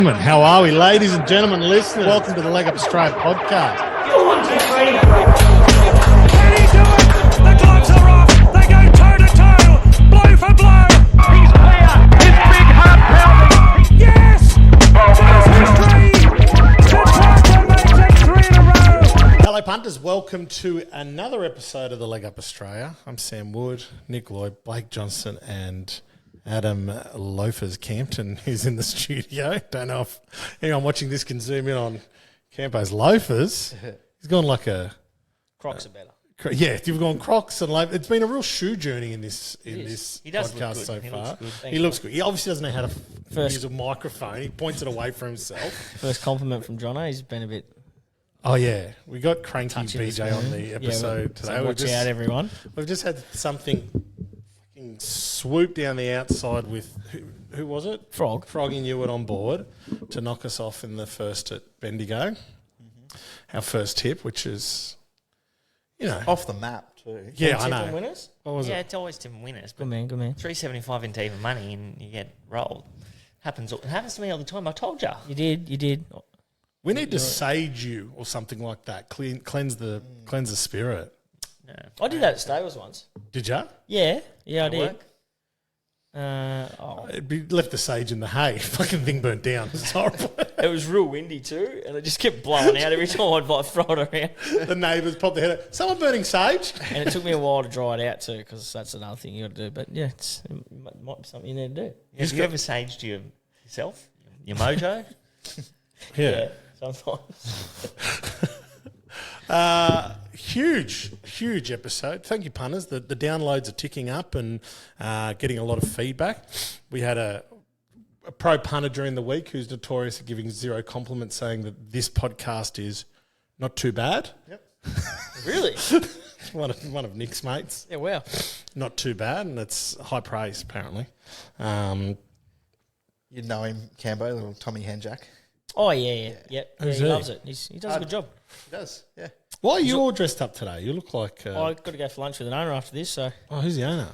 How are we, ladies and gentlemen, listeners? Welcome to the Leg Up Australia podcast. 1, 2, 3. Can he do it? The gloves are off. They go toe to toe, blow for blow. He's clear. His big heart pounding. Yes. Does history to try to make 3 in a row. Hello, punters. Welcome to another episode of the Leg Up Australia. I'm Sam Wood, Nick Lloyd, Blake Johnson, and Adam Loafers Campton, who's in the studio. Don't know if anyone watching this can zoom in on Campo's loafers. He's gone like a... Crocs are better. Yeah, you've gone Crocs and loafers. It's been a real shoe journey in this He does podcast look so good. far. He looks He looks good. good. He obviously doesn't know how to use a microphone. He points it away for himself. First compliment from Jono. He's been a bit Oh, yeah. We got Cranky touchy this BJ on morning. the episode today. So watch out, everyone. We've just had something fucking swoop down the outside with, who was it? Frog. Froggy Newitt on board to knock us off in the first at Bendigo. Our first tip, which is, you know. Off the map too. Yeah, I Tip know. and winners? What was Yeah, it? it's always Tim winners. Good man, good man. $3.75 into even money and you get rolled. It happens to me all the time. I told you. You did. We need to sage you or something like that. Cleanse the spirit. No. I did that at Stables once. Did you? Yeah, I did. Work? It'd be left the sage in the hay. Fucking thing burnt down. It's horrible. It was real windy too, and it just kept blowing out every time I'd like throw it around. The neighbours popped their head out. Someone burning sage? And it took me a while to dry it out too, because that's another thing you got to do. But yeah, it might be something you need to do. Have you ever saged yourself? Your mojo? Yeah. Sometimes. Huge episode. Thank you, punters. The downloads are ticking up and getting a lot of feedback. We had a pro punter during the week who's notorious for giving zero compliments, saying that this podcast is not too bad. Yep. Really? One of Nick's mates. Yeah, wow. Not too bad, and it's high praise, apparently. You'd know him, Campo, little Tommy Henjack. Oh, yeah. Yep. Yeah, Who's he he? loves it. He does a good job. He does, yeah. Why are you all dressed up today? You look like... I've got to go for lunch with an owner after this, so who's the owner?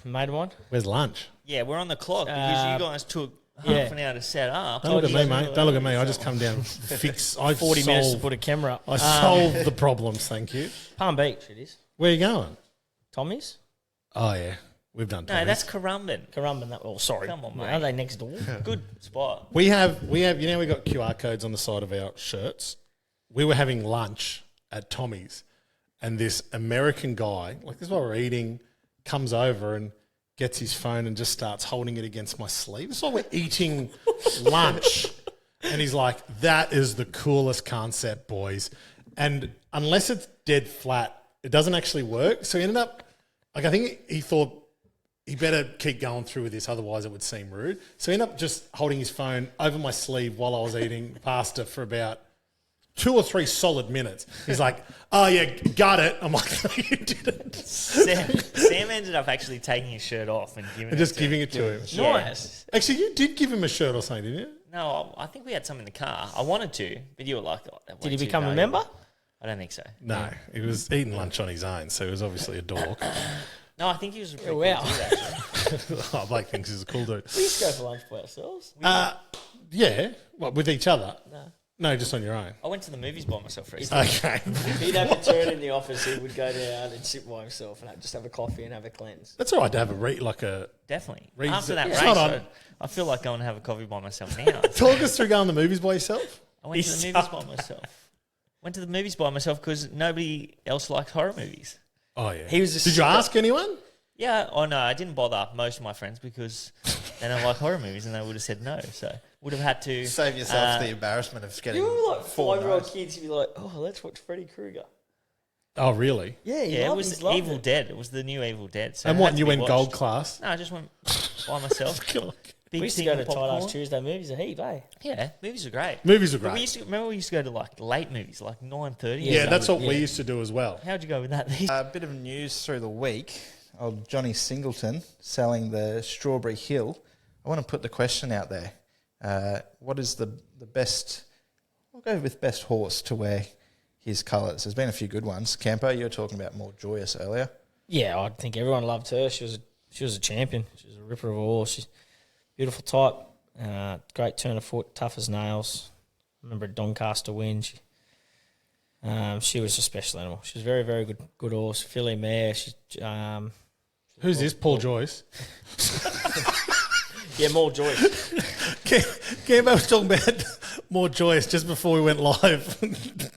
mate of mine. Where's lunch? Yeah, we're on the clock because you guys took yeah. half an hour to set up. Don't look at me, mate. Don't look at me. I just come down and fix... 40 minutes to put a camera up. I solve the problems, thank you. Palm Beach, it is. Where are you going? Tommy's? Oh, yeah. We've done No, Tommy's. that's Currumbin. Currumbin, that. Oh, sorry. Come on, Are mate. they next door? Good spot. We have, we got QR codes on the side of our shirts. We were having lunch at Tommy's, and this American guy, like this is while we're eating, comes over and gets his phone and just starts holding it against my sleeve. It's while we're eating lunch, and he's like, "That is the coolest concept, boys." And unless it's dead flat, it doesn't actually work. So he ended up, like, I think he thought he better keep going through with this, otherwise it would seem rude. So he ended up just holding his phone over my sleeve while I was eating pasta for about 2 or 3 solid minutes. He's like, "Oh, yeah, got it." I'm like, "No, you didn't." Sam ended up actually taking his shirt off and giving And just giving it to him. Yeah. Nice. Actually, you did give him a shirt or something, didn't you? No, I think we had some in the car. I wanted to, but you were like, oh, that Did he way too become a valuable. member? I don't think so. No, he was eating lunch on his own, so he was obviously a dork. No, I think he was a pretty wow. cool dude, actually. Oh, Blake thinks he's a cool dude. We used to go for lunch by ourselves. Yeah, what, with each other? No. No, just on your own. I went to the movies by myself recently. Okay. He'd have a turn in the office. He would go down and sit by himself and just have a coffee and have a cleanse. That's all right to have a Definitely. Reads After it. that Yeah. race, Hold on. I feel like going to have a coffee by myself now. Talk us through going to the movies by yourself. I went to the movies by myself. Went to the movies by myself because nobody else likes horror movies. Oh, yeah. He was a Did you ask anyone? Yeah, oh no, I didn't bother most of my friends because they don't like horror movies and they would have said no. So would have had to Save yourself the embarrassment of getting You were like 4 5-year-old no's. kids. You'd be like, "Oh, let's watch Freddy Krueger." Oh, really? Yeah, Yeah, it was Evil Dead. It was the new Evil Dead. So And it what, had to you be went watched. gold class? No, I just went by myself. Big We used to go to single Tight Ass popcorn. Tuesday movies a heap, eh? Yeah, movies are great. Movies are But great. remember we used to go to like late movies, like 9:30. Yeah, that's what yeah. we used to do as well. How'd you go with that? A bit of news through the week. Old Johnny Singleton selling the Strawberry Hill. I want to put the question out there. What is the best... We'll go with best horse to wear his colours. There's been a few good ones. Campo, you were talking about more Joyous earlier. Yeah, I think everyone loved her. She was a champion. She was a ripper of a horse. She's a beautiful type. Great turn of foot, tough as nails. I remember a Doncaster win. She was a special animal. She was very, very good horse. Filly mare. Who's this? Paul Joyce. Yeah, more Joyce. Campo was talking about more Joyce just before we went live.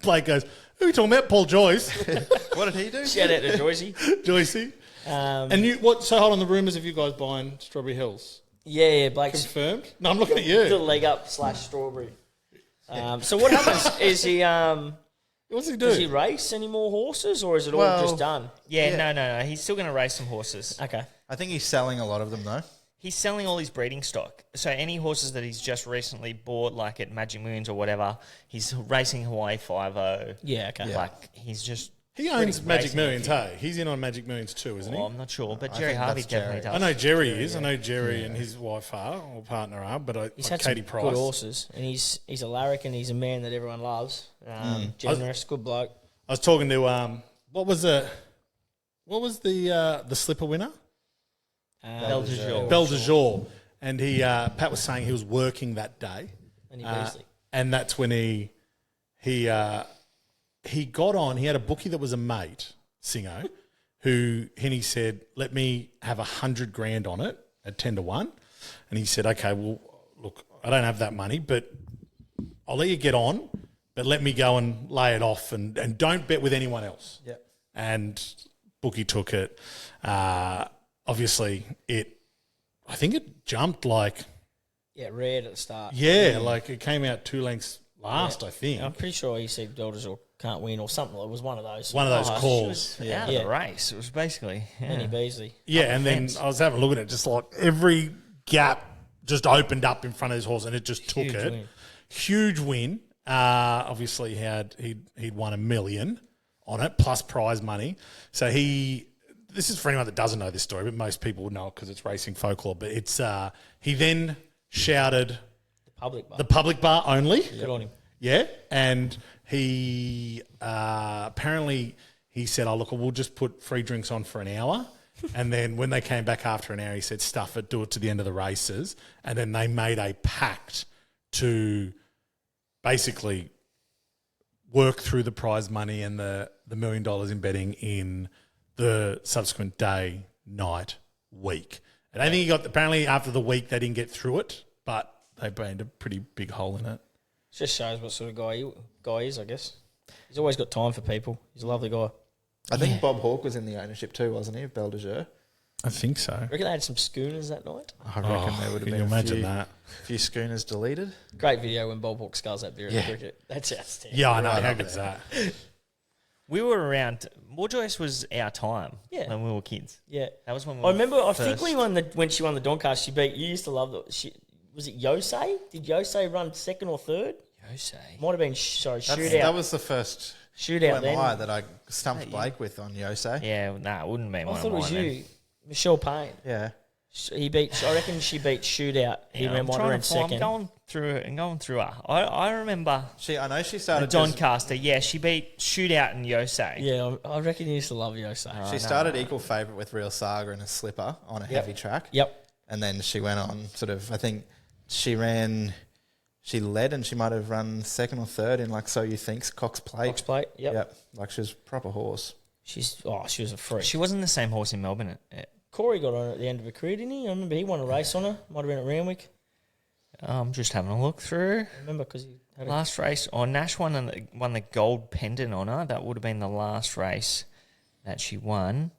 Blake goes, who are you talking about? Paul Joyce. What did he do? Shout out to Joycey. Joycey. And you what? So hold on, the rumours of you guys buying Strawberry Hills Yeah, Blake's confirmed? No, I'm looking at the you. leg up / strawberry. So what happens? Is he? What's he Does he do? race any more horses, or is it all Well, just done? Yeah, no. He's still going to race some horses. Okay. I think he's selling a lot of them though. He's selling all his breeding stock. So any horses that he's just recently bought, like at Magic Millions or whatever, he's racing Hawaii 5-0. Yeah. Okay. Yeah. Like he's just. He owns racing Magic a Millions, few. hey? He's in on Magic Millions too, isn't he? Well, I'm not sure, but I Jerry think Harvey that's definitely Jerry. I does. know Jerry is. I know Jerry and his wife are, or partner are, but He's like had Katie some Price. good horses, and he's a larrikin. He's a man that everyone loves. Generous, good bloke. I was talking to what was the slipper winner? Belle de Jour. Belle de Jour. And he Pat was saying he was working that day. And he Beasley. And that's when he got on. He had a bookie that was a mate, Singo, and he said, "Let me have 100 grand on it at 10-1." And he said, "Okay, well, look, I don't have that money, but I'll let you get on, but let me go and lay it off and don't bet with anyone else." Yep. And bookie took it. Obviously, I think it jumped like. Yeah, red at the start. Yeah, like it came out 2 lengths last, I think. I'm pretty sure he said Deltas can't win or something. It was one of those. One of those She calls. was out Yeah. of the race. It was basically. Penny Beasley. Yeah, and then fence. I was having a look at it, just like every gap just opened up in front of his horse and it just took Huge it. win. Huge win. Obviously, he'd won $1 million on it, plus prize money. So this is for anyone that doesn't know this story, but most people would know it because it's racing folklore. But it's he then shouted Public bar. the public bar only. Good on him. Yeah, and he apparently he said, "Oh look, we'll just put free drinks on for an hour," and then when they came back after an hour, he said, "Stuff it, do it to the end of the races," and then they made a pact to basically work through the prize money and the $1 million in betting in the subsequent day, night, week. And I think he got apparently after the week they didn't get through it, but they burned a pretty big hole in it. Just shows what sort of guy is, I guess. He's always got time for people. He's a lovely guy. I think Bob Hawke was in the ownership too, wasn't he, of Belle de Jour? I think so. I reckon they had some schooners that night. I reckon there would have Can been you a imagine few, that? few schooners deleted. Great video when Bob Hawke sculls that beer Yeah. in cricket. That's outstanding. Yeah, I know. Right How up good's that? We were around. More Joyce was our time. Yeah. When we were kids. Yeah. That was when we I remember. I think first- when she won the Doncaster, she beat. You used to love the. Was it Yosei? Did Yosei run second or third? Jose. Might have been shootout. That was the first Shootout then. OMI that I stumped Blake with on Yosei. Yeah, it wouldn't be I one thought of it was mine. you, Michelle Payne. Yeah. He beat. I reckon she beat Shootout. He ran one around I'm second. going through her. I remember I know she started. Doncaster. Yeah, she beat Shootout and Yosei. Yeah, I reckon he used to love Yosei. She started equal favourite with Real Saga and a slipper on a heavy track. Yep. And then she went on sort of, I think she led and she might have run second or third in like So You Think's Cox Plate. Box plate. Yep. Yep. Like she was a proper horse. She was a freak. She wasn't the same horse in Melbourne. Corey got on her at the end of her career, didn't he? I remember he won a race on her. Might have been at Randwick. I'm just having a look through. I remember because he had a Last race. Nash won the gold pendant on her. That would have been the last race that she won.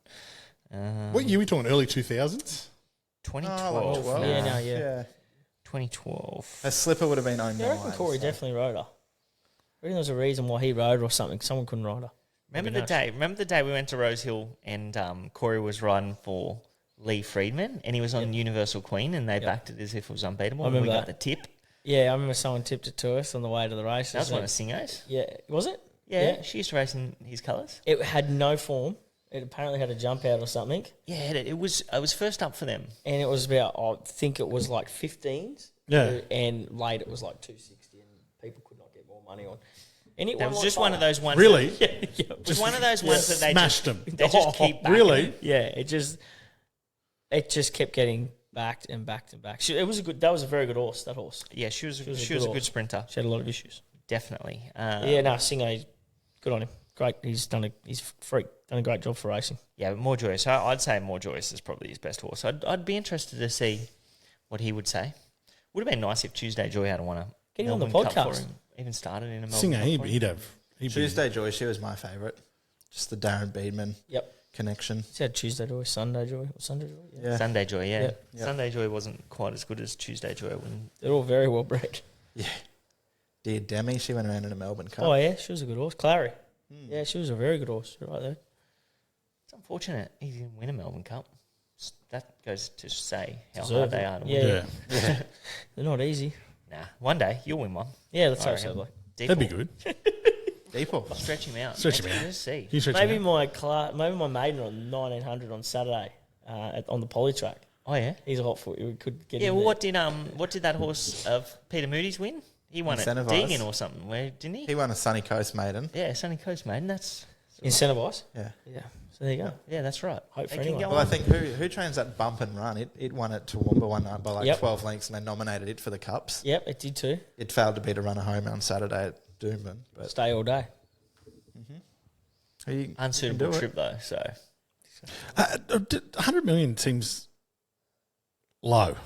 What year are we talking? Early 2000s? 2012. Oh, Yeah, no, yeah. 2012. Her slipper would have been 09. Yeah, I reckon Corey definitely rode her. I reckon there was a reason why he rode her or something. Someone couldn't ride her. Remember the day we went to Rose Hill and Corey was riding for Lee Friedman and he was on Universal Queen and they backed it as if it was unbeatable. I And we remember got that. the tip. Yeah, I remember someone tipped it to us on the way to the races. That was one of Singo's. Yeah, was it? Yeah, she used to race in his colours. It had no form. It apparently had a jump out or something. Yeah, it was first up for them. And it was about, I think it was like 15s. Yeah. And late it was like 260 and people could not get more money on. And it That won was like just one of fire. those ones. Really? It was one of those ones that they Smashed just, them. They just keep backing Really? it. Yeah, it just kept getting backed and backed and backed. That was a very good horse. That horse. Yeah, she was a good good horse. sprinter. She had a lot of issues. Definitely. Singo, good on him. Great. He's freak. Done a great job for racing. Yeah, but More Joyous. I'd say More Joyous is probably his best horse. I'd be interested to see what he would say. Would have been nice if Tuesday Joy had won a Get him on the Melbourne Cup for podcast. him. Even started in a Melbourne Singer, Cup for him. he'd be Tuesday Joy, she was my favourite. Just the Darren Beedman Yep. connection. He had Tuesday Joy, Sunday Joy, or Sunday Joy. Yeah. Sunday Joy, yeah. Yeah. Sunday Joy wasn't quite as good as Tuesday Joy. They're all very well bred. Yeah. Dear Demi, she went around in a Melbourne Cup. Oh yeah, she was a good horse. Clary. Yeah, she was a very good horse. Right there. It's unfortunate he didn't win a Melbourne Cup. That goes to say how Deserved hard they it. are to Yeah. win. They're not easy. Nah, one day you'll win one. Yeah, let's I hope so. reckon. Like. Deep That'd be ball. good. Deeper. Stretch him out. Stretch him out. Let's see. You stretch Maybe him out. maybe my maiden on 1900 on Saturday on the poly track. Oh yeah. He's a hot foot. We could get Yeah. him Well, there. what did that horse of Peter Moody's win? He won at Incentivised. Deegan or something. Where didn't he? He won a Sunny Coast maiden. Yeah, Sunny Coast maiden. That's Incentivise. Yeah. Yeah. So there you go. yeah, that's right. Hope They for can anyone. go Well, I on. think who trains that bump and run? It won at Toowoomba one night by like Yep. 12 lengths, and they nominated it for the Cups. Yep, it did too. It failed to beat a runner home on Saturday at Doomben. But Stay all day. you Unsuitable can do it. trip though. So 100 million seems low.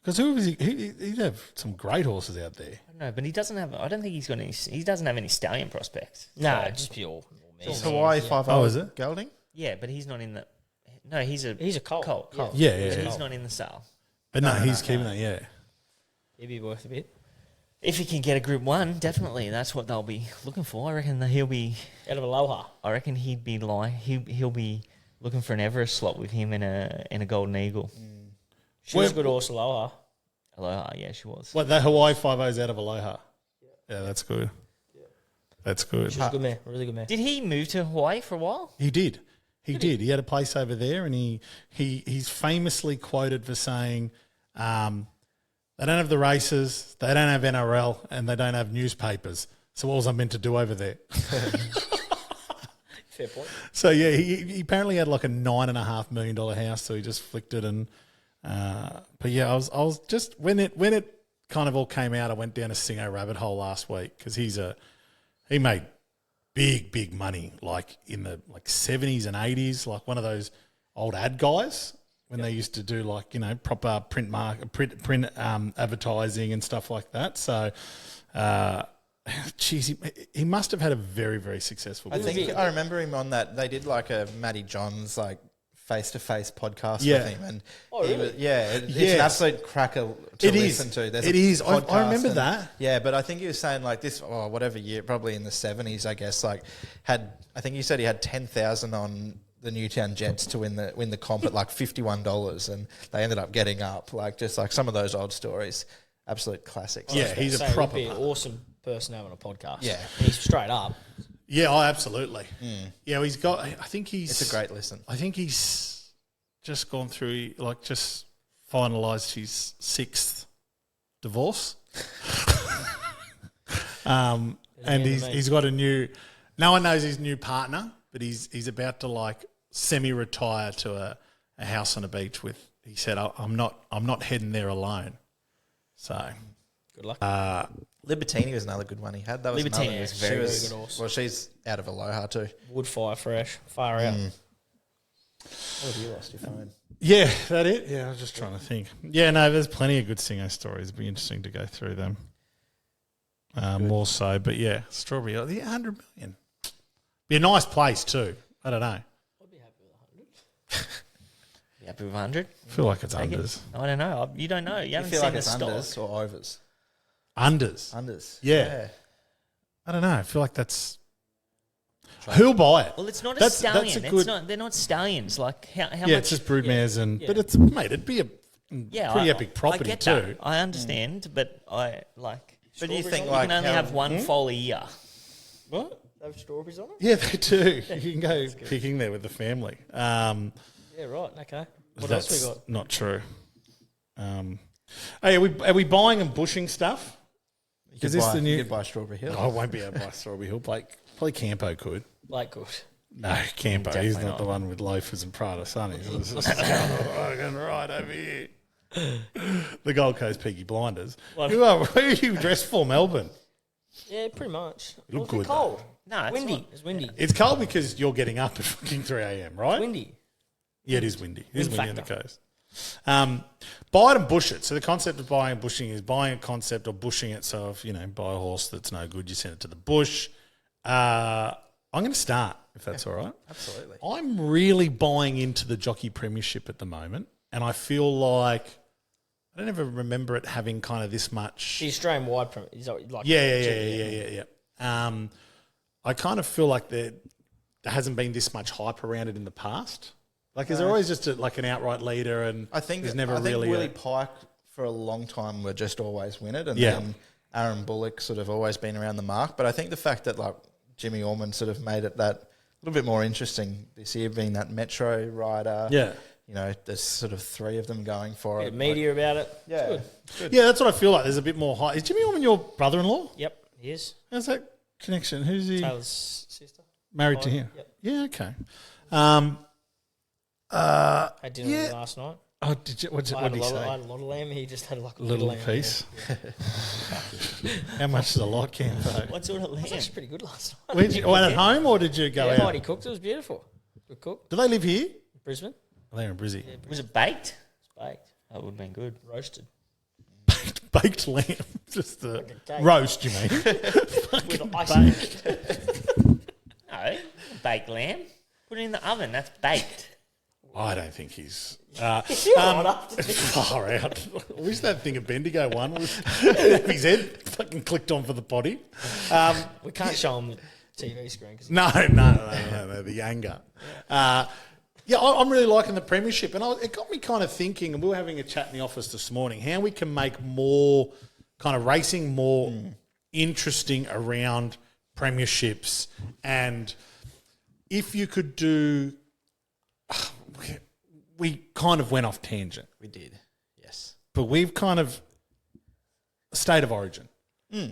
Because he'd have some great horses out there. I don't know, but he doesn't have. I don't think he's got any. He doesn't have any stallion prospects. No, So- just pure. It's Hawaii 5 Oh, is it? Gelding? yeah, but he's not in the. No, he's a colt. colt. Yeah, But yeah. he's not in the sale. But no, he's keeping that, yeah. He'd be worth a bit. If he can get a Group 1, definitely that's what they'll be looking for. I reckon that he'll be. Out of Aloha. I reckon he'd be he'll be looking for an Everest slot with him in a Golden Eagle. She was a good horse, Aloha. Aloha, yeah, she was. What, that Hawaii 5-0's out of Aloha? Yeah, that's good. That's good. She was a good mare, really good mare. Did he move to Hawaii for a while? He did. He did. He had a place over there, and he's famously quoted for saying, they don't have the races, they don't have NRL, and they don't have newspapers. So what was I meant to do over there? Fair point. So yeah, he apparently had like a $9.5 million house, so he just flicked it. And but yeah, I was just when it kind of all came out, I went down a Singo rabbit hole last week because he made big money like in the 70s and 80s, like one of those old ad guys when they used to do like proper print advertising and stuff like that. So. Geez, he must have had a very, very successful I career. think I remember him on that. They did like a Matty Johns like face-to-face podcast Yeah. with him, and really? it's Yeah. an absolute cracker to It is. listen to. There's It a is. I podcast remember and- that. Yeah, but I think he was saying like this, whatever year, probably in the 70s, I guess. Like I think he said he had 10,000 on the Newtown Jets to win the comp at like $51, and they ended up getting up. Like just like some of those old stories, absolute classics. Yeah, he's a So proper. He'd be an awesome person having a podcast. Yeah. And he's straight up. Yeah, absolutely. Yeah, he's got. I think he's. It's a great listen. I think he's just gone through, just finalised his 6th divorce. And he's got a new. No one knows his new partner, but he's about to semi-retire to a house on a beach with. He said, "I'm not heading there alone." So. Good luck. Libertini was another good one he had. That was Libertini another, was very good horse. Well, she's out of Aloha too. Wood fire fresh. Far out. Oh, have you lost your phone? Yeah, that it? Yeah, I was just trying to think. Yeah, no, there's plenty of good Singo stories. It'd be interesting to go through them. More so, but yeah, Strawberry Hill, the 100 million. Be a nice place too. I don't know. I'd be happy with 100. You happy with 100? I feel like it's Take it. unders. I don't know. You don't know. You You haven't feel seen like the it's stock. unders or overs? Unders. Unders. Yeah. I don't know. I feel like that's. Who'll buy it? Well, it's not a That's stallion. a good. They're not stallions. Like how Yeah, much? it's just broodmares and. Yeah. But it's mate. It'd be a Yeah, pretty epic property I get too. That. I understand, but I like. But do you think you like can only how- have one foal a year. What? They have strawberries on it? Yeah, they do. You can go picking there with the family. Yeah, right. Okay. What else we got? Not true. Hey, are we buying and bushing stuff? Is this the new? You could buy Strawberry Hill. I won't be able to buy Strawberry Hill. Play Campo could. Blake good. No, Campo. Definitely He's not not. the one with loafers and Prada sunnies. It's just fucking right over here. The Gold Coast Peaky Blinders. Who are you dressed for, Melbourne? Yeah, pretty much. You look Well, good, cold. No, it's Windy. not. It's windy. It's cold because you're getting up at fucking 3 a.m., right? Windy. Yeah, it is windy. It is Wind windy on the factor. coast. Buy it and bush it. So the concept of buying and bushing is buying a concept or bushing it. So if, buy a horse that's no good, you send it to the bush. I'm going to start, if that's all right. Absolutely. I'm really buying into the Jockey Premiership at the moment, and I feel like I don't ever remember it having kind of this much. The Australian wide is that like Yeah. I kind of feel like there hasn't been this much hype around it in the past. Like, is there always just like an outright leader, and I think there's never I think really Willie Pike for a long time would just always win it, and Yeah. then Aaron Bullock sort of always been around the mark. But I think the fact that like Jimmy Ormond sort of made it that a little bit more interesting this year, being that Metro rider. Yeah. There's sort of three of them going for bit it. of media about it. Yeah. Yeah, that's what I feel like. There's a bit more hype. Is Jimmy Orman your brother-in-law? Yep, he is. How's that connection? Who's he Taylor's sister. married to Oh, him? yep. Yeah, okay. Had dinner with Yeah. him last night. Oh, did you? What I did had, he I say? had a lot of lamb. He just had like a Little lamb, piece. How much is a lot, Campo? What sort of Yeah. It was lamb? actually pretty good last night. Where'd you, at home or did you go Yeah, out? he cooked. It was beautiful. Good cook. Do they live here? Brisbane. Oh, they're in Brizzy. Was it baked? It's baked. That would have been good. Roasted. Baked lamb. Just the cake. roast, you mean? With ice. No, baked lamb. Put it in the oven. That's baked. I don't think he's... You're right after this. far out. I wish that thing at Bendigo won. His head fucking clicked on for the potty. We can't show him the TV screen. Cause No, the anger. I'm really liking the premiership, and it got me kind of thinking, and we were having a chat in the office this morning, how we can make more kind of racing more interesting around premierships, and if you could do... We kind of went off tangent, We did. Yes. but we've kind of... A state of origin.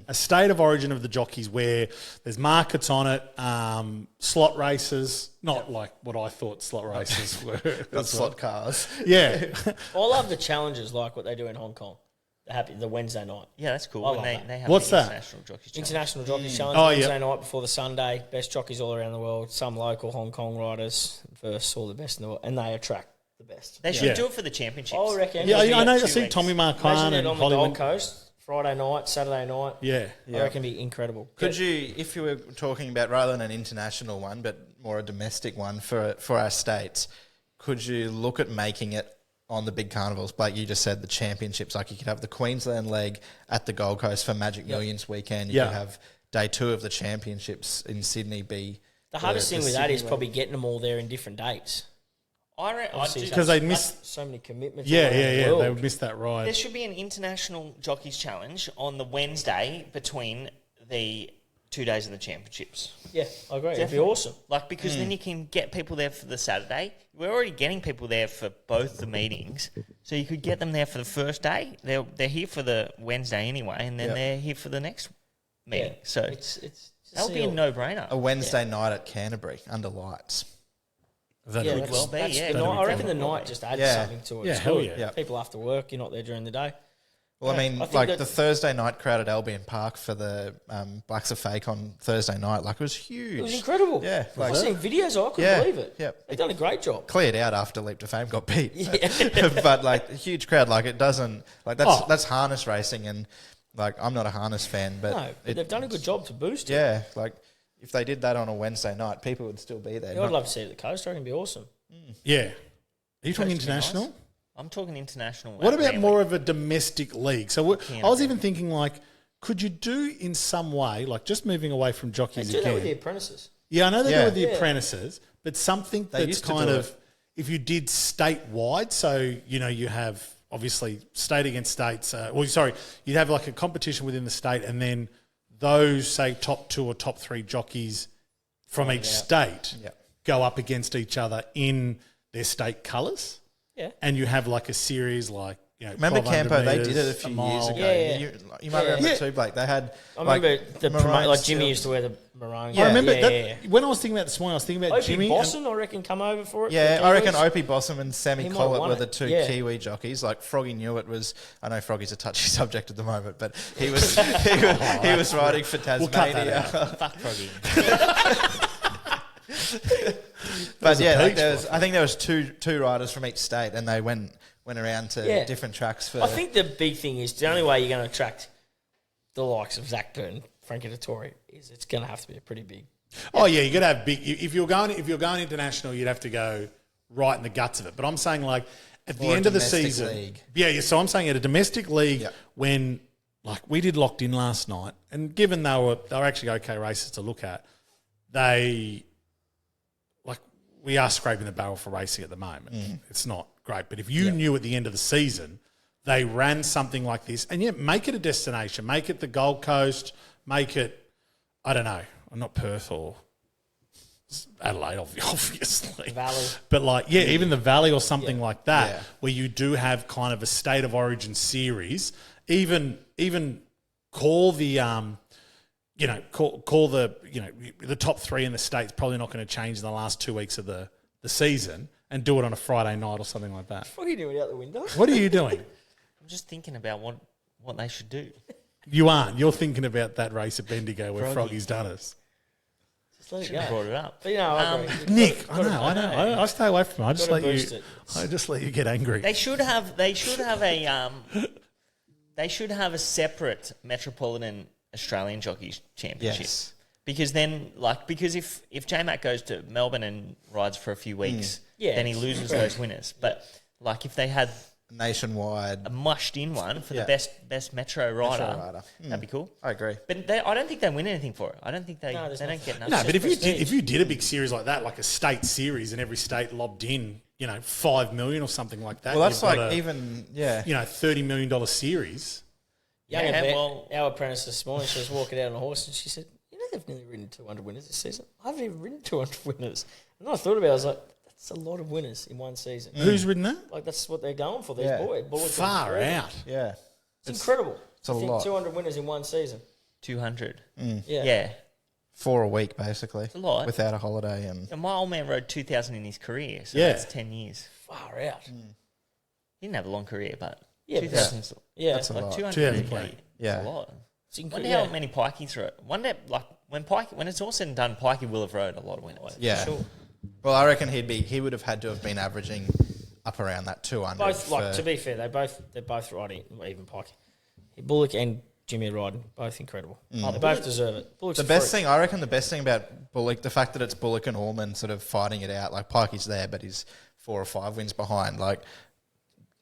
A state of origin of the jockeys where there's markets on it, slot races, not like what I thought slot races were. Got slot cars. Yeah. I love the challenges like what they do in Hong Kong. The Wednesday night. Yeah, that's cool. I When love they, that. they have What's the that? International Jockeys Challenge. International Jockey Challenge Oh, Wednesday yeah. night before the Sunday. Best jockeys all around the world. Some local Hong Kong riders versus all the best in the world. And they attract the best. They should Yeah. do it for the championships. I reckon. Yeah, it'd I be- know. I 2 see weeks. Tommy Imagine Marquand it and on the Gold Hollywood. Coast, Friday night, Saturday night. Yeah. I reckon it'd be incredible. Could you, if you were talking about rather than an international one, but more a domestic one for our states, could you look at making it on the big carnivals? Like you just said, the championships. Like you could have the Queensland leg at the Gold Coast for Magic Millions weekend. You Yeah. could have day 2 of the championships in Sydney be The hardest thing with that Sydney is leg. probably getting them all there in different dates. I Obviously, do. Because they that's miss... so many commitments. Yeah, all around the They world. would miss that ride. There should be an international jockeys challenge on the Wednesday between the 2 days of the championships. Yeah, I agree. It'd be Definitely. awesome. Like, because then you can get people there for the Saturday. We're already getting people there for both the meetings. So you could get them there for the first day. They're here for the Wednesday anyway, and then Yep. they're here for the next meeting. Yeah. So It's that would be a no-brainer. a Wednesday night at Canterbury under lights. That Yeah, would- that's, well be, that's yeah. the That'd night. be I reckon the definitely night just adds Yeah. something to it. Yeah, It's hell good. yeah. Yeah. People after work, you're not there during the day. Well, I Yeah, mean, I think like that- the Thursday night crowd at Albion Park for the Blacks of Fake on Thursday night, like it was huge. It was incredible. Yeah, I like- was seeing videos. I couldn't Yeah, believe it. yeah. They've done a great job. Cleared out after Leap to Fame got beat. Yeah. But like a huge crowd, like it doesn't like Oh. that's harness racing, and like I'm not a harness fan, but No, but they've done a good job to boost it. Yeah, like if they did that on a Wednesday night, people would still be there. Yeah, I'd love to see it at the coast. I reckon it'd be awesome. Yeah. Are you talking Coast would be nice. international? I'm talking international. What at about Manly. more of a domestic league? So I was Canterbury. even thinking, like, could you do in some way, like just moving away from They jockeys do that with the again? apprentices. Yeah, I know they do Yeah. with the Yeah. apprentices, but something They that's used to kind do of, it. if you did statewide, so, you have obviously state against states, you'd have like a competition within the state, and then those, say, top 2 or top 3 jockeys from each state Yeah. go up against each other in their state colours. Yeah. And you have like a series like, Remember 1200 Campo? They metres, did it a few years mile. ago. Yeah. You might remember Yeah. too, Blake. They had. I remember the maroon like Jimmy silk. used to wear the maroon. Yeah. I remember yeah. when I was thinking about this morning, I was thinking about Opie Jimmy. Boston, I reckon, come over for it. Yeah, for I reckon Kiwis. Opie Bossum and Sammy He might Collett won were it. the two Yeah. Kiwi jockeys. Like Froggy Newitt was. I know Froggy's a touchy subject at the moment, but he was he was riding for We'll cut that Tasmania. Fuck Froggy. But yeah, peach I think there was two riders from each state, and they went around to different tracks for. I think the big thing is the only way you're going to attract the likes of Zach Byrne, Frankie Dettori, is it's going to have to be a pretty big. Oh yeah, you got to have big. If you're going international, you'd have to go right in the guts of it. But I'm saying like at the Or a end of the domestic season, league. yeah. So I'm saying at a domestic league Yeah. when like we did Locked In last night, and given they were actually okay races to look at, they like we are scraping the barrel for racing at the moment. It's not great, but if you knew at the end of the season they ran something like this, and make it a destination, make it the Gold Coast, make it I don't know, not Perth or Adelaide, obviously. Valley. But like, even the Valley or something like that, Yeah. where you do have kind of a state of origin series, even call the call the the top three in the state's probably not going to change in the last 2 weeks of the season, and do it on a Friday night or something like that. What are you doing out the window? What are you doing? I'm just thinking about what they should do. You aren't. You're thinking about that race at Bendigo where Froggy. Froggy's done us. Just let it Should have go. brought it up. But, I agree. Nick, I know. I stay away from it. I just Gotta let boost you. it. I just let you get angry. They should have a separate Metropolitan Australian Jockeys Championship. Yes. Because if J-Mac goes to Melbourne and rides for a few weeks, Yeah. then he loses those winners. But like if they had nationwide. a mushed in one for Yeah. the best Metro rider, rider. that'd be cool. I agree. But I don't think they win anything for it. I don't think they No, there's don't nothing. get nothing. No, It's but if just you prestige. did a big series like that, like a state series, and every state lobbed in, 5 million or something like that. Well, that's you've got like a, even $30 million series. Young Yeah, Yvette, well- our apprentice this morning, she was walking out on a horse and she said, they've nearly ridden 200 winners this season. I haven't even ridden 200 winners. And I thought about it, I was like, that's a lot of winners in one season. Who's ridden that? Like, that's what they're going for, these Yeah. boys. Far out. yeah. It's incredible. it's a I think lot. 200 winners in one season. 200. Yeah. Yeah. 4 a week basically. It's a lot. without a holiday and My old man rode 2,000 in his career, so Yeah. that's 10 years. Far out. He didn't have a long career, but Yeah, 2,000 's Yeah. That's a like lot. 200 2,000. Yeah. It's a lot. It's Wonder incredible. how many Pikeys rode. Wonder like when it's all said and done, Pikey will have rode a lot of winners. yeah. Sure. Well, I reckon he would have had to have been averaging up around that 200. Both, like, for- to be fair, they're both riding, even Pike. Bullock and Jimmy riding, both incredible. They both deserve it. Bullock's the a best freak. thing, I reckon the best thing about Bullock, the fact that it's Bullock and Allman sort of fighting it out, like Pikey's there, but he's 4 or 5 wins behind. Like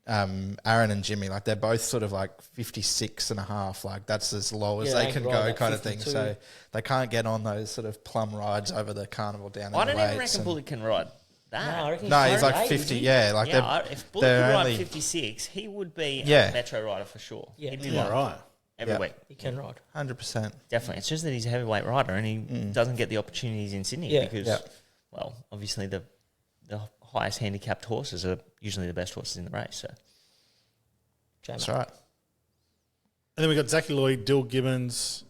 Aaron and Jimmy, like they're both sort of like 56.5, like that's as low as Yeah, they they can can go ride that kind of thing. 52. So they can't get on those sort of plum rides over the carnival down I in the don't even weights. reckon Bullock can ride that. No, I reckon No, he's rode like 80, 50, isn't he? yeah. Like If Bullock they're could only- ride 56, he would be Yeah. a Metro rider for sure. Yeah. He'd be Yeah, like right. every Yeah. week. He can ride. 100%. Definitely. It's just that he's a heavyweight rider and he doesn't get the opportunities in Sydney Yeah. because, Yeah. well, obviously the highest handicapped horses are usually the best horses in the race. So That's right. And then we got Zachy Lloyd, Dill Gibbons.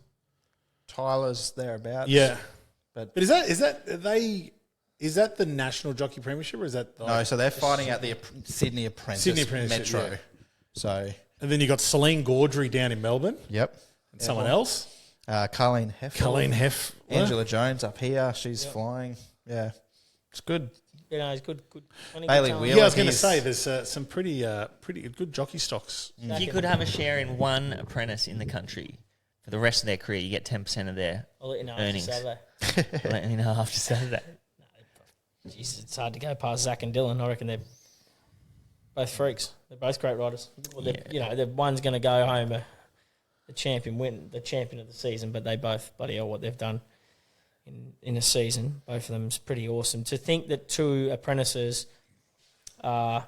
Tyler's thereabouts. Yeah. But But is that the National Jockey Premiership or is that the, no, so they're fighting out the Sydney Apprentice, Sydney Apprenticeship, Metro. yeah. So, And then you got Celine Gaudry down in Melbourne yep. and someone else. Carleen Heffel. Colleen Heff. Angela Jones up here. She's flying. Yeah. It's good. You know, he's good. Plenty Bailey good talent. Wheeler. Yeah, I was going to he's- say there's some pretty good jockey stocks. if you could have a share in one apprentice in the country for the rest of their career, you get 10% of their I'll let you know earnings. after Saturday. let me know after Saturday. Jesus, it's hard to go past Zach and Dylan. I reckon they're both freaks. They're both great riders. Well, the one's going to go home the champion of the season, but they both, bloody hell, what they've done in a season, both of them is pretty awesome. To think that 2 apprentices are,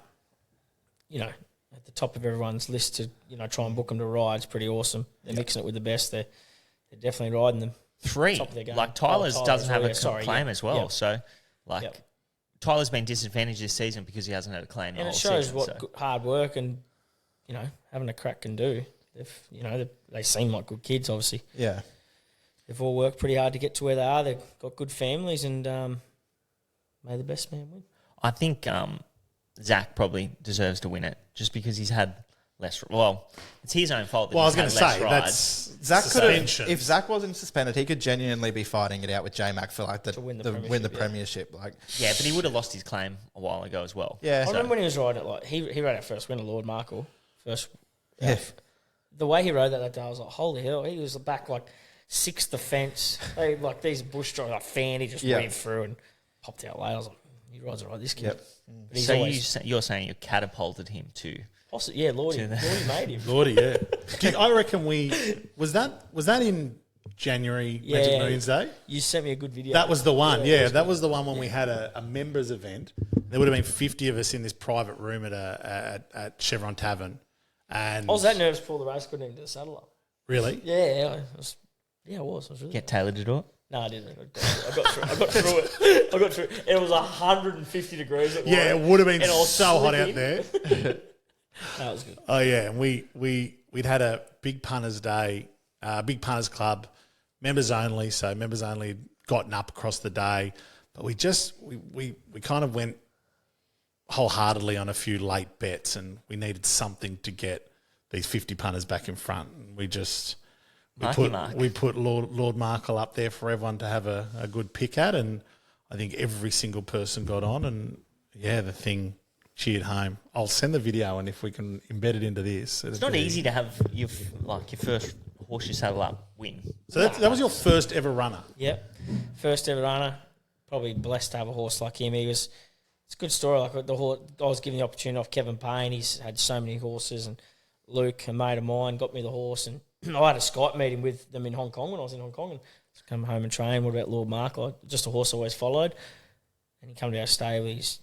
at the top of everyone's list to, try and book them to ride is pretty awesome. They're mixing it with the best. They're definitely riding them. 3. Top of their game. Like Tyler's Tyler doesn't as have well, a yeah, sorry, claim yeah. as well. Yeah. So, like, Yep. Tyler's been disadvantaged this season because he hasn't had a claim. the And it whole shows season, what so. hard work and having a crack can do. They seem like good kids, obviously. Yeah. They've all worked pretty hard to get to where they are. They've got good families, and may the best man win. I think Zach probably deserves to win it just because he's had less. Well, it's his own fault. That Well, I was going to say that's Zach could have, suspension. if Zach wasn't suspended, he could genuinely be fighting it out with J-Mac for like To win the win the premiership, premiership. Like, Yeah, but he would have lost his claim a while ago as well. yeah, I remember when he was riding it, like he rode that first winner, Lord Markle. Yeah. The way he rode that day, I was like, holy hell, he was back like sixth defence. They like these bush drivers, like Fanny just Yeah. went through and popped out late. I was like, he rides it right, this kid. Yep. But he's So always you're saying you catapulted him to. yeah, Lloydy made him. Lordy, yeah. I reckon was that in January Magic Millions Day? You sent me a good video. That was the one, Yeah, yeah. That was the one when we had a members event. There would have been 50 of us in this private room at Chevron Tavern. And I was that nervous before the race couldn't even do the saddle up. Really? Yeah, I was. I was really. Get Taylor to do it. No, I didn't. I got through it. I got through it. It was 150 degrees at Yeah, work, it would have been and I was so hot out slipping. there. That was good. Oh yeah, and we'd had a big punters day, big punters club, members only. So members only had gotten up across the day, but we kind of went wholeheartedly on a few late bets, and we needed something to get these 50 punters back in front. And we put Lord Markle up there for everyone to have a good pick at, and I think every single person got on, and yeah, the thing cheered home. I'll send the video, and if we can embed it into this, It's not easy to have your first horse you saddle up win. So that was your first ever runner. Yep. First ever runner. Probably blessed to have a horse like him. It's a good story. Like the horse, I was given the opportunity off Kevin Payne. He's had so many horses, and Luke, a mate of mine, got me the horse, and I had a Skype meeting with them in Hong Kong when I was in Hong Kong, and come home and train. What about Lord Markle? Just a horse I always followed, and he come to our stable. He's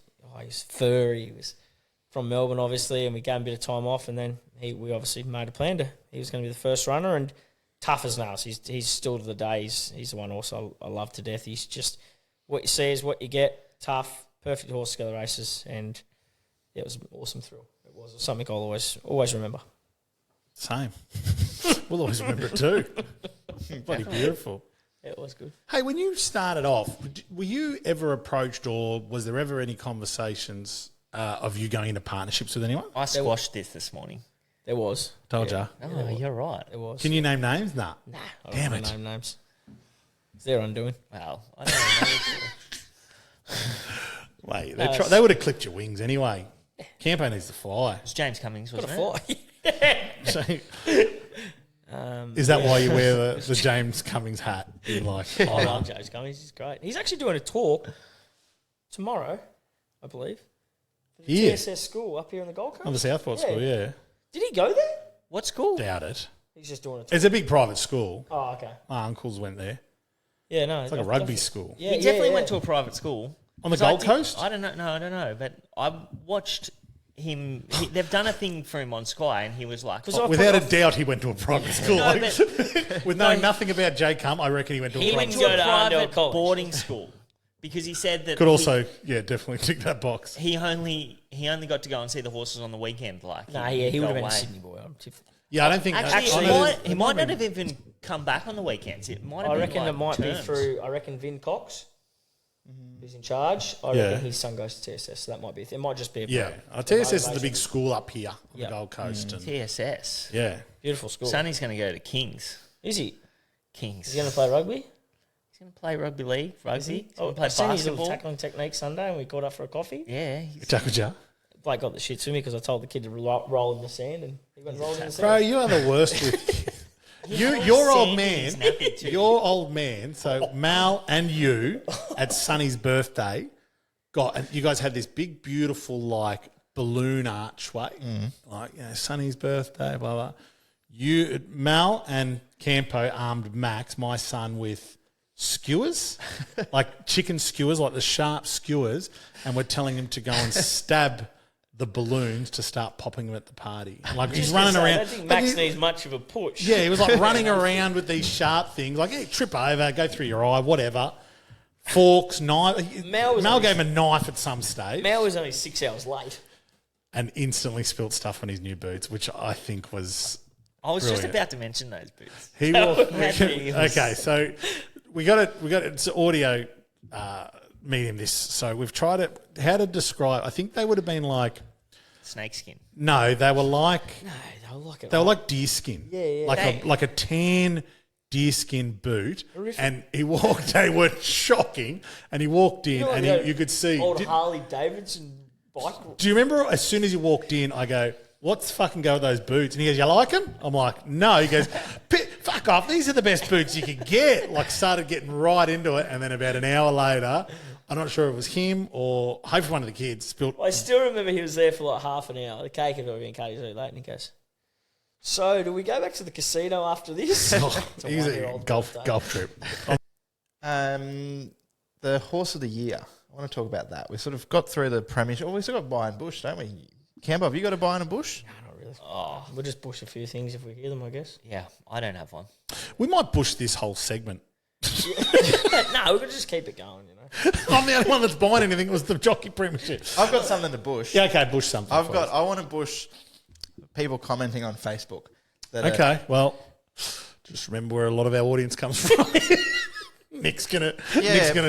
furry. He was from Melbourne, obviously, and we gave him a bit of time off, and then we obviously made a plan he was going to be the first runner, and tough as nails. He's still to the day. He's the one horse I love to death. He's just what you see is what you get. Tough, perfect horse to go to the races, and it was an awesome thrill. It was something I'll always remember. Same. We'll always remember it too. Bloody beautiful. It was good. Hey, when you started off, were you ever approached, or was there ever any conversations of you going into partnerships with anyone? I squashed this morning. There was. Told ya. Oh, you're right. There was. Can you name names? Nah. I don't Damn wanna it. name names. It's their undoing. Well, I don't know. Mate, No, they would have clipped your wings anyway. Campo needs to fly. It's James Cummings, Got wasn't a it? fly. So, is that why you wear the James Cummings hat? You're like, I love James Cummings. He's great. He's actually doing a talk tomorrow, I believe. For the Here? TSS school up here in the Gold Coast. on the Southport school, yeah. Did he go there? What school? Doubt it. He's just doing a talk. It's a big private school. Oh, okay. My uncles went there. Yeah, no. It's like a rugby school. Yeah, He definitely yeah. went to a private school. On the 'Cause I Gold think- Coast? I don't know. No, I don't know. But I watched him. They've done a thing for him on Sky, and he was like, Because Without a doubt, he went to a private school. No, Like, but- with knowing nothing about J Cum, I reckon he went to a he private went school. to a to Arndale private College. boarding school because he said that Could also, yeah, definitely tick that box. he only got to go and see the horses on the weekend. Like, Nah, yeah, he would have been a away. Sydney boy. Yeah, I don't think... Actually, I he might not have even come back on the weekends. It might have I been reckon like it might terms. be through. I reckon Vin Cox, who's in charge. I Yeah. reckon his son goes to TSS, so that might be. It might just be. Yeah, TSS is the big school up here on Yeah. the Gold Coast. And, TSS. yeah. Beautiful school. Sonny's going to go to Kings. Is he? Kings. Is he going to play rugby? He's going to play rugby league, rugby. He's going to I play seen his little basketball. tackling technique Sunday, and we caught up for a coffee. Yeah. he's- Jakuja. Blake got the shit to me because I told the kid to roll in the sand, and he went rolling in the sand. Bro, you are the worst with... has your old sand in man, his nappy too. your old man, so Mal and you at Sonny's birthday, you guys had this big, beautiful, like, balloon archway. Like, Sonny's birthday, blah, blah. Mal and Campo armed Max, my son, with skewers, like chicken skewers, like the sharp skewers, and we're telling him to go and stab the balloons to start popping them at the party. Like he's running I around. don't think like, Max needs much of a push. yeah, he was like running around with these sharp things, like trip over, go through your eye, whatever. Forks, knife. Mal Mal gave him a knife at some stage. Mal was only 6 hours late. and instantly spilt stuff on his new boots, which I think was I was just brilliant. about to mention those boots. He walked. He was- Okay, so we got it. It's audio medium. This, so we've tried it. How to describe? I think they would have been like. Snakeskin. No, they were like No, they were like it. they were like deerskin. Yeah. Like a tan deerskin boot. And he walked. They were shocking. And he walked in, and you could see. old Harley Davidson bike. Do you remember as soon as he walked in, I go, "What's fucking go with those boots?" And he goes, "You like them?" I'm like, "No." He goes, "Fuck off. These are the best boots you could get." Like, started getting right into it. And then about an hour later, I'm not sure if it was him or hopefully one of the kids spilled. I still remember he was there for like half an hour. The cake had already been cut. He was really late, and he goes, "So, do we go back to the casino after this?" It's a He's a one-year-old golf birthday. trip. The horse of the year. I want to talk about that. We sort of got through the premiership. Well, we still got Buy and Bush, don't we? Campo, have you got a Buy and a Bush? No, not really. We'll just push a few things if we hear them, I guess. Yeah, I don't have one. We might bush this whole segment. No, we could just keep it going, you know. I'm the only one that's buying anything. It was the Jockey Premiership. I've got something to bush. Yeah, okay, bush something. for us. I want to bush people commenting on Facebook. That Okay, well, just remember where a lot of our audience comes from. Nick's gonna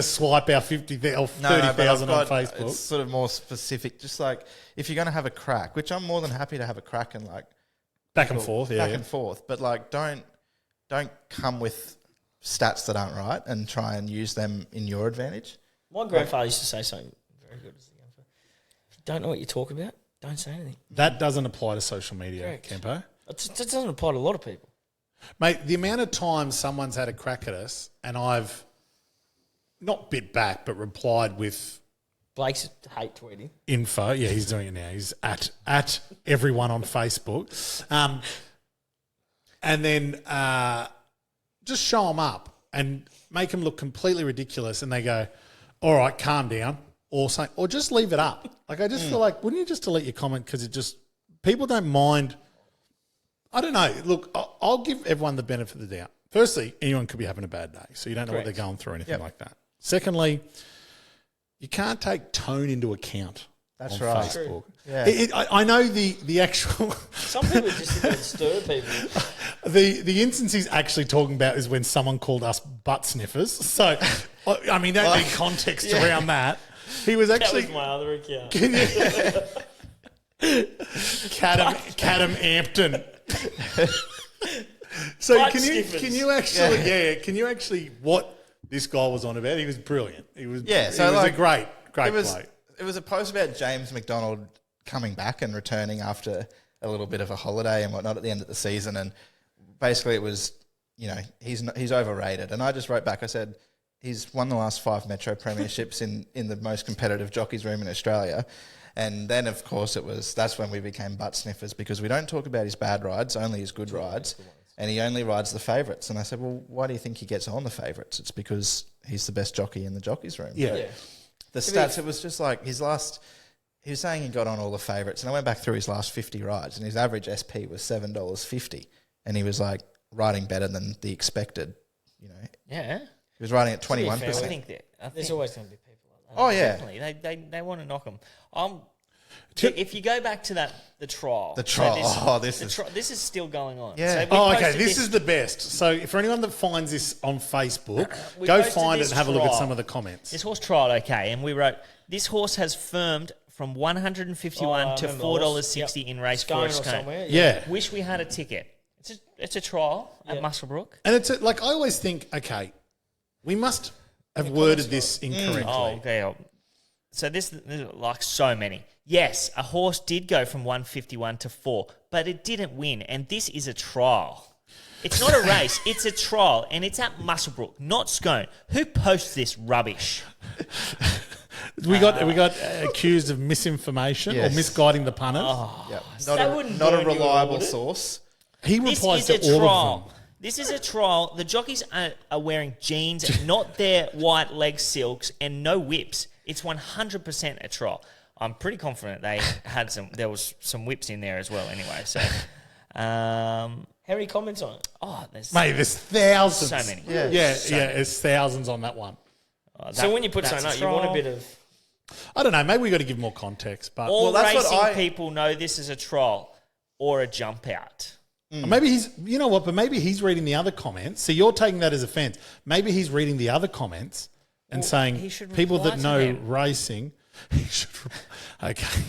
swipe our 50,000 or 30,000 on Facebook. It's sort of more specific. Just like if you're going to have a crack, which I'm more than happy to have a crack and like Back and forth, yeah. back and forth. But like, don't come with stats that aren't right and try and use them in your advantage. My grandfather used to say something very good. If you don't know what you're talking about, don't say anything. That doesn't apply to social media, Correct. Campo. It doesn't apply to a lot of people. Mate, the amount of times someone's had a crack at us and I've not bit back but replied with Blake's hate tweeting. info. Yeah, he's doing it now. He's at everyone on Facebook. And then just show them up and make them look completely ridiculous and they go, all right, calm down, or just leave it up. Like, I just feel like, wouldn't you just delete your comment because it just, people don't mind. I don't know. Look, I'll give everyone the benefit of the doubt. Firstly, anyone could be having a bad day, so you don't know what they're going through or anything like that. Secondly, you can't take tone into account. That's on right. Facebook. Yeah. I know the actual Some people just think it stir people. the instance he's actually talking about is when someone called us butt sniffers. So I mean, don't need context around that. He was actually That was my other account. Cadam Ampton. So Butt can sniffers. you actually what this guy was on about? He was brilliant. He was Yeah, he so was like, a great It was bloke. it was a post about James McDonald coming back and returning after a little bit of a holiday and whatnot at the end of the season, and basically it was, you know, he's overrated. And I just wrote back, I said, he's won the last 5 Metro Premierships in the most competitive jockeys room in Australia. And then, of course, that's when we became butt sniffers, because we don't talk about his bad rides, only his good rides. And he only rides the favourites. And I said, well, why do you think he gets on the favourites? It's because he's the best jockey in the jockeys room. Yeah. Yeah. The stats, it was just like he was saying he got on all the favourites. And I went back through his last 50 rides, and his average SP was $7.50. And he was like riding better than the expected, you know. Yeah. He was riding at be fair, 21%. I think that. There's always going to be people like that. Oh, yeah. Definitely. They want to knock them. If you go back to the trial. The trial. This is still going on. Yeah. So we Oh, okay. posted This is the best. So, for anyone that finds this on Facebook, We go posted find it this and have a look at trial. some of the comments. This horse trialled okay, and we wrote, this horse has firmed from $151 to remember all $4.60 this. Yep. in race Scone 4 or Scone. somewhere. Yeah. Wish we had a ticket. It's a trial at Yeah. Muswellbrook. And it's like, I always think, okay, we must have worded this incorrectly. Oh, okay. So this is like so many. Yes, a horse did go from 151 to 4, but it didn't win, and this is a trial. It's not a race, it's a trial, and it's at Muswellbrook, not Scone. Who posts this rubbish? We got accused of misinformation Yes. or misguiding the punters. Yep. That wouldn't Not a burn you, reliable would it? source. He This replies is to a all trial. of them. This is a trial. The jockeys are wearing jeans, not their white leg silks, and no whips. It's 100% a trial. I'm pretty confident there was some whips in there as well anyway. So, How many comments on it? There's thousands. So many. Yeah, there's thousands on that one. So when you put that's something up, a you want a trial. bit of... I don't know. Maybe we got to give more context, but All that's what racing people know this is a trial or a jump out. maybe he's. You know what? But maybe he's reading the other comments. So you're taking that as offence. Maybe he's reading the other comments and he saying should people reply that to know them. racing. He should. Okay.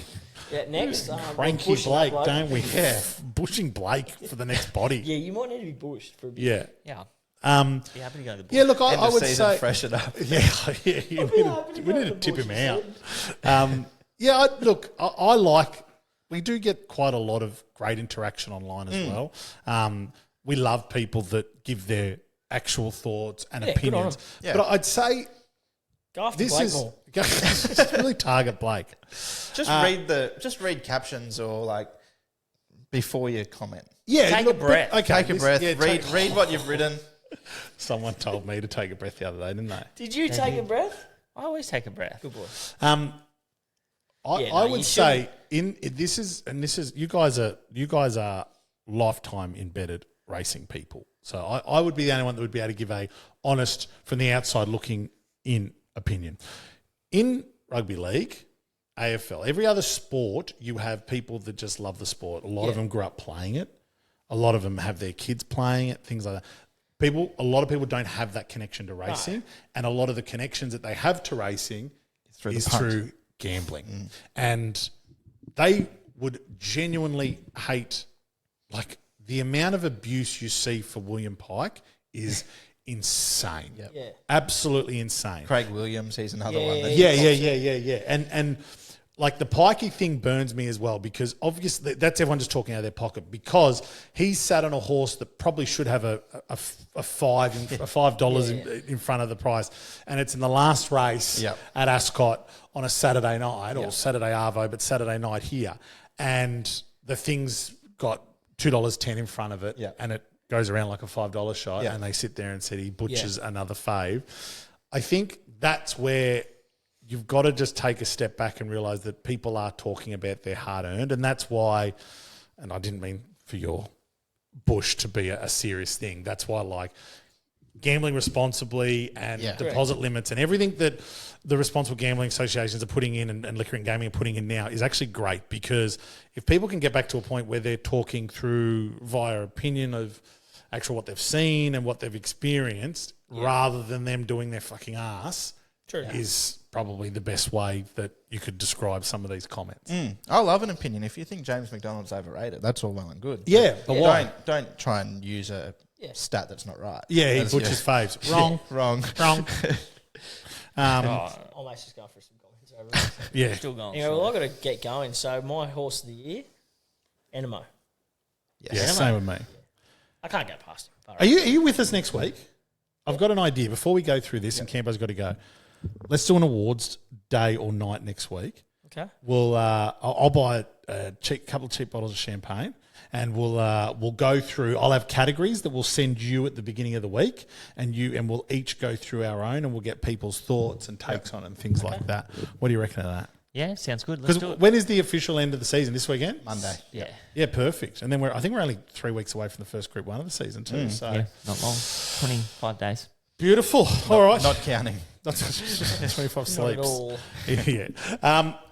Yeah, next. Cranky bushing that Blake, bloke. don't we? Yeah. Bushing Blake for the next body. Yeah, you might need to be bushed for a bit. Yeah. Yeah. Um, Be happy to go to the bush. yeah, look, End I of would season, say. freshen up. We need to tip him out. I like. We do get quite a lot of great interaction online as well. We love people that give their actual thoughts and Yeah, good on opinions. them. Yeah. But I'd say Go after this Blake is more. just really target Blake. Just read captions or like before you comment. Yeah, Take a breath. Okay, Take a breath. yeah, read what you've written. Someone told me to take a breath the other day, didn't they? Did you take a breath? I always take a breath. Good boy. I Yeah, no, I you would say this is you guys are lifetime embedded racing people. So I would be the only one that would be able to give a honest, from the outside looking in opinion. In rugby league, AFL, every other sport, you have people that just love the sport. A lot of them grew up playing it. A lot of them have their kids playing it, things like that. A lot of people don't have that connection to racing, and a lot of the connections that they have to racing is through gambling. And they would genuinely hate, like, the amount of abuse you see for William Pike is insane. Yeah. Absolutely insane. Craig Williams, he's another Yeah, one. yeah, That Yeah. And like the Pikey thing burns me as well, because obviously that's everyone just talking out of their pocket, because he sat on a horse that probably should have a $5 in front of the price, and it's in the last race at Ascot on a Saturday night or Saturday Arvo, but Saturday night here, and the thing's got $2.10 in front of it, and it goes around like a $5 shot, and they sit there and said he butchers another fave. I think that's where you've got to just take a step back and realise that people are talking about their hard-earned, and that's why, and I didn't mean for your bush to be a serious thing, that's why, like, gambling responsibly and deposit limits and everything that the responsible gambling associations are putting in and liquor and gaming are putting in now is actually great, because if people can get back to a point where they're talking through via opinion of actual what they've seen and what they've experienced rather than them doing their fucking ass is probably the best way that you could describe some of these comments. I love an opinion. If you think James McDonald's overrated, that's all well and good. Yeah, but why? Don't try and use a stat that's not right. Yeah, he That's butchers faves. Wrong. Wrong. I'm actually just going for some comments over it. Yeah. Still going. Anyway, well, I've got to get going. So my horse of the year, Enemo. Yeah, same with me. I can't go past him. Are you with us next week? I've got an idea. Before we go through this, and Campo's got to go, let's do an awards day or night next week. Okay. We'll I'll buy a couple of cheap bottles of champagne, and we'll go through. I'll have categories that we'll send you at the beginning of the week, and we'll each go through our own, and we'll get people's thoughts and takes on it and things like that. What do you reckon of that? Yeah, sounds good. Let's do Because it. when is the official end of the season? This weekend? Monday. Yeah. Yeah, perfect. And then I think we're only 3 weeks away from the first Group 1 of the season too. So Yeah, not long. 25 days. beautiful. All right. Not counting. That's 25 Not at sleeps. all. Yeah.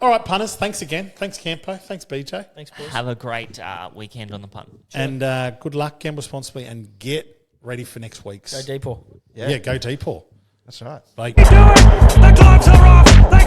All right, punters. Thanks again. Thanks, Campo. Thanks, BJ. Thanks, boys. Have a great weekend on the punt. And good luck, gamble responsibly, and get ready for next week's. Go deeper. Yeah, go deep, Paul. That's right. Bye. He's doing. The gloves are off.